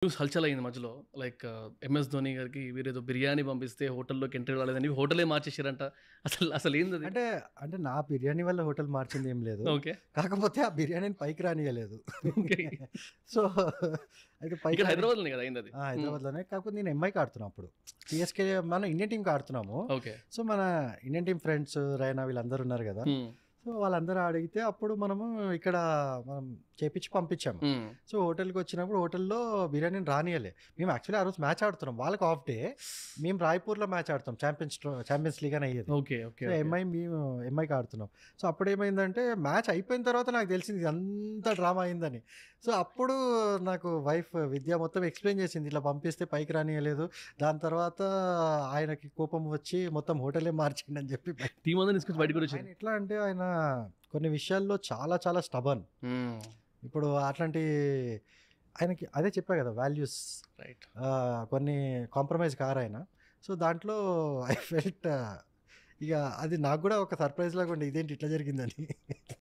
News హల్చల్ అయింది మధ్యలో. లైక్ ఎంఎస్ ధోని గారికి వీరేదో బిర్యానీ పంపిస్తే హోటల్‌లోకి ఎంట్రీ రాలేదని హోటలే మార్చేసిర్రంట. అసలేందది? అంటే, అంటే నా బిర్యానీ వల్ల హోటల్ మార్చిందేం లేదు. ఓకే. కాకపోతే ఆ బిర్యానీని పైకి రానీయలేదు. ఓకే. సో, అయితే పైకి ఇక్కడ హైదరాబాద్‌లోనే కదా అయిందది. ఆ! హైదరాబాద్‌లోనే. కాకపోతే నేను ఎంఐకి ఆడుతున్నా అప్పుడు. సీఎస్‌కే మన ఇండియన్ టీమ్‌కి ఆడుతున్నాము. ఓకే. సో, మన ఇండియన్ టీమ్ ఫ్రెండ్స్ రైనా వీళ్ళందరూ ఉన్నారు గదా! హ్మ్. సో, వాళ్ళందరూ అడిగితే అప్పుడు మనము ఇక్కడ మనం చేపిచ్చి పంపించాము. హ్మ్. సో, హోటల్‌కొచ్చినప్పుడు హోటల్‌లో బిర్యానీని రానీయలే. మేము యాక్చువల్లీ ఆ రోజు మ్యాచ్ ఆడుతున్నాం. వాళ్ళకి హాఫ్ డే. మేము రాయ్‌పూర్‌లో మ్యాచ్ ఆడతాం. ఛాంపియన్స్ లీగ్ అని అయ్యేది. ఓకే. ఓకే. So, okay. మేము ఎంఐకి ఆడుతున్నాం. సో, అప్పుడేమైందంటే మ్యాచ్ అయిపోయిన తర్వాత నాకు తెలిసింది ఇదంతా డ్రామా అయిందని. సో, అప్పుడు నాకు వైఫ్ విద్య మొత్తం ఎక్స్‌ప్లెయిన్ చేసింది. ఇట్లా పంపిస్తే పైకి రానీయలేదు. దాని తర్వాత ఆయనకి కోపం వచ్చి మొత్తం హోటలే మార్చిండని చెప్పి టీమ్ అందరిని తీసుకొచ్చి బయటికి కూడా ఆయన వచ్చారు. ఎట్లా అంటే ఆయన కొన్ని విషయాల్లో చాలా చాలా స్టబర్న్. హ్మ్. ఇప్పుడు అట్లాంటి ఆయనకి అదే చెప్పా కదా! Values right. కొన్ని కాంప్రమైజ్ కారాయన. సో, దాంట్లో ఐ ఫెల్ట్ ఇగ అది నాకు గూడా ఒక సర్ప్రైజ్ లాగా ఉండే. ఇదేంటి ఇట్లా జరిగిందని.